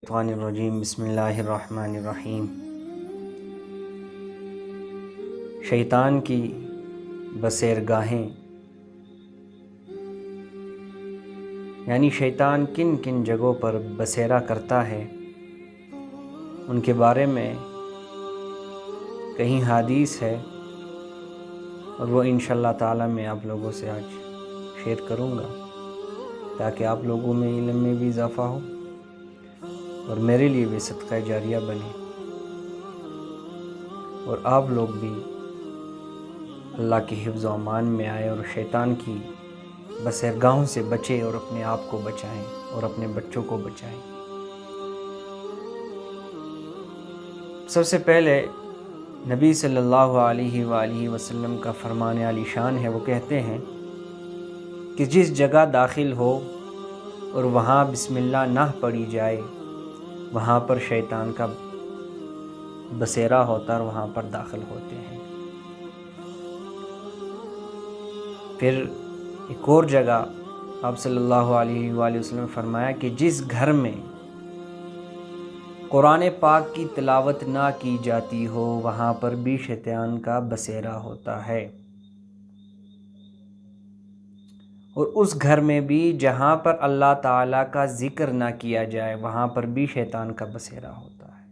الشیطان الرجیم بسم اللہ الرحمن الرحیم۔ شیطان کی بسیرگاہیں، یعنی شیطان کن کن جگہوں پر بسیرا کرتا ہے، ان کے بارے میں کہیں حدیث ہے اور وہ انشاءاللہ تعالی میں آپ لوگوں سے آج شیئر کروں گا تاکہ آپ لوگوں میں علم میں بھی اضافہ ہو اور میرے لیے بھی صدقہ جاریہ بنے اور آپ لوگ بھی اللہ کے حفظ و امان میں آئے اور شیطان کی بسیرگاہوں سے بچے اور اپنے آپ کو بچائیں اور اپنے بچوں کو بچائیں۔ سب سے پہلے نبی صلی اللہ علیہ وآلہ وسلم کا فرمان عالی شان ہے، وہ کہتے ہیں کہ جس جگہ داخل ہو اور وہاں بسم اللہ نہ پڑھی جائے وہاں پر شیطان کا بسیرا ہوتا اور وہاں پر داخل ہوتے ہیں۔ پھر ایک اور جگہ آپ صلی اللہ علیہ وآلہ وسلم نے فرمایا کہ جس گھر میں قرآن پاک کی تلاوت نہ کی جاتی ہو وہاں پر بھی شیطان کا بسیرا ہوتا ہے، اور اس گھر میں بھی جہاں پر اللہ تعالیٰ کا ذکر نہ کیا جائے وہاں پر بھی شیطان کا بسیرا ہوتا ہے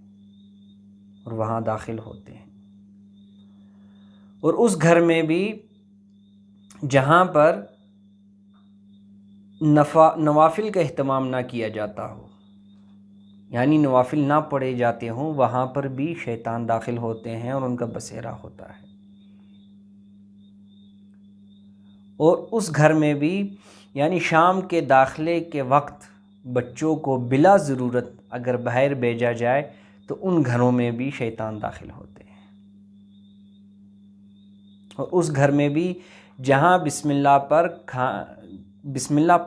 اور وہاں داخل ہوتے ہیں، اور اس گھر میں بھی جہاں پر نوافل کا اہتمام نہ کیا جاتا ہو، یعنی نوافل نہ پڑھے جاتے ہوں، وہاں پر بھی شیطان داخل ہوتے ہیں اور ان کا بسیرا ہوتا ہے۔ اور اس گھر میں بھی یعنی شام کے داخلے کے وقت بچوں کو بلا ضرورت اگر باہر بھیجا جائے تو ان گھروں میں بھی شیطان داخل ہوتے ہیں، اور اس گھر میں بھی جہاں بسم اللہ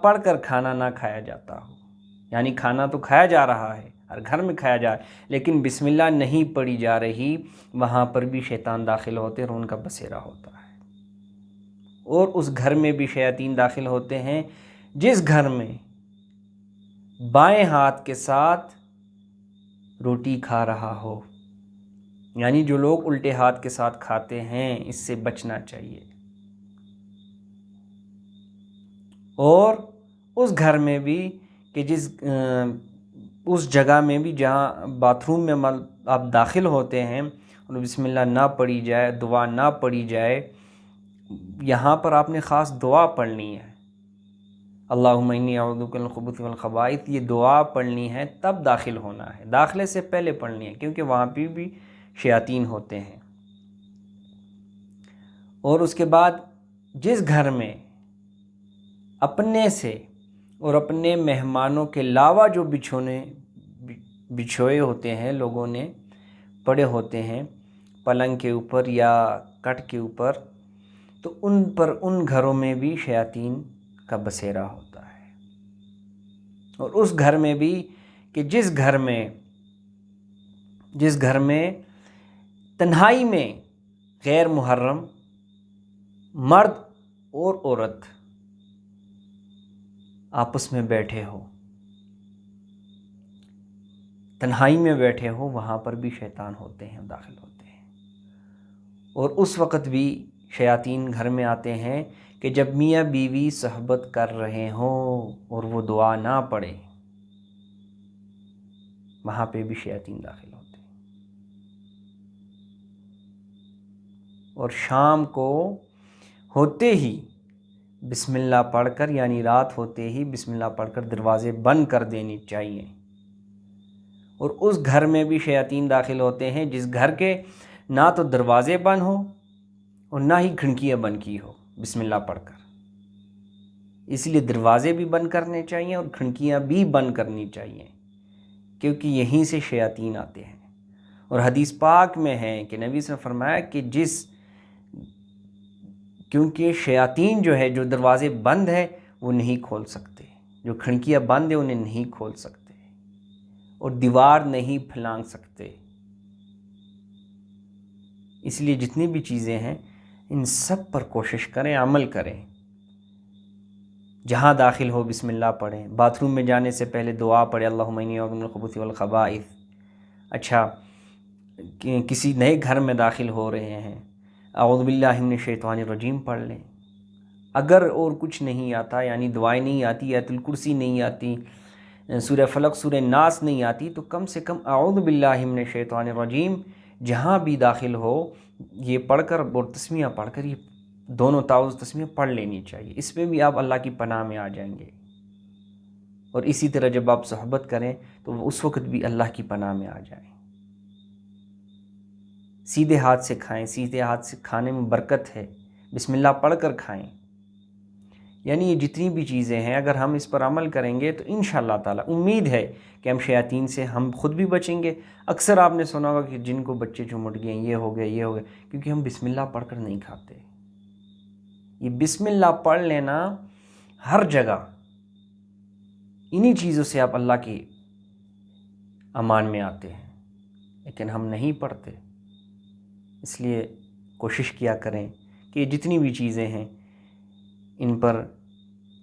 پڑھ کر کھانا نہ کھایا جاتا ہو، یعنی کھانا تو کھایا جا رہا ہے، ہر گھر میں کھایا جا رہا ہے، لیکن بسم اللہ نہیں پڑھی جا رہی، وہاں پر بھی شیطان داخل ہوتے اور ان کا بسیرا ہوتا ہے۔ اور اس گھر میں بھی شیاطین داخل ہوتے ہیں جس گھر میں بائیں ہاتھ کے ساتھ روٹی کھا رہا ہو، یعنی جو لوگ الٹے ہاتھ کے ساتھ کھاتے ہیں اس سے بچنا چاہیے۔ اور اس گھر میں بھی کہ اس جگہ میں بھی جہاں باتھ روم میں آپ داخل ہوتے ہیں اور بسم اللہ نہ پڑھی جائے، دعا نہ پڑھی جائے، یہاں پر آپ نے خاص دعا پڑھنی ہے، اللہم انی اعوذ بک من الخبث والخبائث، یہ دعا پڑھنی ہے، تب داخل ہونا ہے، داخلے سے پہلے پڑھنی ہے، کیونکہ وہاں پہ بھی شیاطین ہوتے ہیں۔ اور اس کے بعد جس گھر میں اپنے سے اور اپنے مہمانوں کے علاوہ جو بچھوئے ہوتے ہیں، لوگوں نے پڑے ہوتے ہیں پلنگ کے اوپر یا کٹ کے اوپر، تو ان گھروں میں بھی شیاطین کا بسیرا ہوتا ہے۔ اور اس گھر میں بھی کہ جس گھر میں تنہائی میں غیر محرم مرد اور عورت آپس میں بیٹھے ہو، تنہائی میں بیٹھے ہو، وہاں پر بھی شیطان ہوتے ہیں، داخل ہوتے ہیں۔ اور اس وقت بھی شیاطین گھر میں آتے ہیں کہ جب میاں بیوی صحبت کر رہے ہوں اور وہ دعا نہ پڑھے، وہاں پہ بھی شیاطین داخل ہوتے ہیں۔ اور شام کو ہوتے ہی بسم اللہ پڑھ کر، یعنی رات ہوتے ہی بسم اللہ پڑھ کر دروازے بند کر دینی چاہیے۔ اور اس گھر میں بھی شیاطین داخل ہوتے ہیں جس گھر کے نہ تو دروازے بند ہو اور نہ ہی کھڑکیاں بند کی ہو بسم اللہ پڑھ کر، اس لیے دروازے بھی بند کرنے چاہیے اور کھڑکیاں بھی بند کرنی چاہیے، کیونکہ یہیں سے شیاطین آتے ہیں۔ اور حدیث پاک میں ہے کہ نبی صلی اللہ علیہ وسلم نے فرمایا کہ کیونکہ شیاطین جو ہے جو دروازے بند ہے وہ نہیں کھول سکتے، جو کھڑکیاں بند ہیں انہیں نہیں کھول سکتے، اور دیوار نہیں پھلانگ سکتے، اس لیے جتنی بھی چیزیں ہیں ان سب پر کوشش کریں، عمل کریں جہاں داخل ہو بسم اللہ پڑھیں، باتھ روم میں جانے سے پہلے دعا پڑھیں اللہم انی اعوذ من الخبث والخبائث۔ اچھا، کسی نئے گھر میں داخل ہو رہے ہیں، اعوذ باللہ من الشیطان الرجیم پڑھ لیں۔ اگر اور کچھ نہیں آتا، یعنی دعائیں نہیں آتی، آیت الکرسی نہیں آتی، سورہ فلق سورہ ناس نہیں آتی، تو کم سے کم اعوذ باللہ من الشیطان الرجیم جہاں بھی داخل ہو یہ پڑھ کر اور تسمیہ پڑھ کر، یہ دونوں تعوذ تسمیہ پڑھ لینی چاہیے۔ اس میں بھی آپ اللہ کی پناہ میں آ جائیں گے، اور اسی طرح جب آپ صحبت کریں تو اس وقت بھی اللہ کی پناہ میں آ جائیں۔ سیدھے ہاتھ سے کھائیں، سیدھے ہاتھ سے کھانے میں برکت ہے، بسم اللہ پڑھ کر کھائیں۔ یعنی یہ جتنی بھی چیزیں ہیں اگر ہم اس پر عمل کریں گے تو انشاءاللہ تعالی امید ہے کہ ہم شیاطین سے ہم خود بھی بچیں گے۔ اکثر آپ نے سنا ہوگا کہ جن کو بچے چمٹ گئے، یہ ہو گئے، یہ ہو گئے، کیونکہ ہم بسم اللہ پڑھ کر نہیں کھاتے۔ یہ بسم اللہ پڑھ لینا ہر جگہ، انہی چیزوں سے آپ اللہ کی امان میں آتے ہیں، لیکن ہم نہیں پڑھتے۔ اس لیے کوشش کیا کریں کہ جتنی بھی چیزیں ہیں ان پر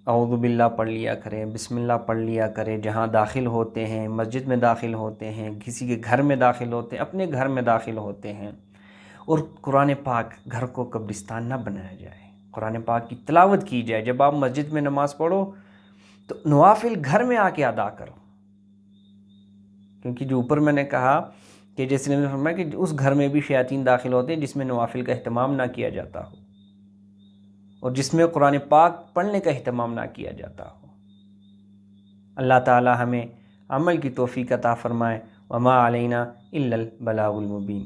اعوذ باللہ پڑھ لیا کریں، بسم اللہ پڑھ لیا کریں۔ جہاں داخل ہوتے ہیں، مسجد میں داخل ہوتے ہیں، کسی کے گھر میں داخل ہوتے ہیں، اپنے گھر میں داخل ہوتے ہیں، اور قرآن پاک گھر کو قبرستان نہ بنایا جائے، قرآن پاک کی تلاوت کی جائے۔ جب آپ مسجد میں نماز پڑھو تو نوافل گھر میں آ کے ادا کرو، کیونکہ جو اوپر میں نے کہا کہ جیسے نبی نے فرمایا کہ اس گھر میں بھی شیاطین داخل ہوتے ہیں جس میں نوافل کا اہتمام نہ کیا جاتا ہو، اور جس میں قرآن پاک پڑھنے کا اہتمام نہ کیا جاتا ہو۔ اللہ تعالی ہمیں عمل کی توفیق عطا فرمائے۔ وما علینا الا البلاغ المبین۔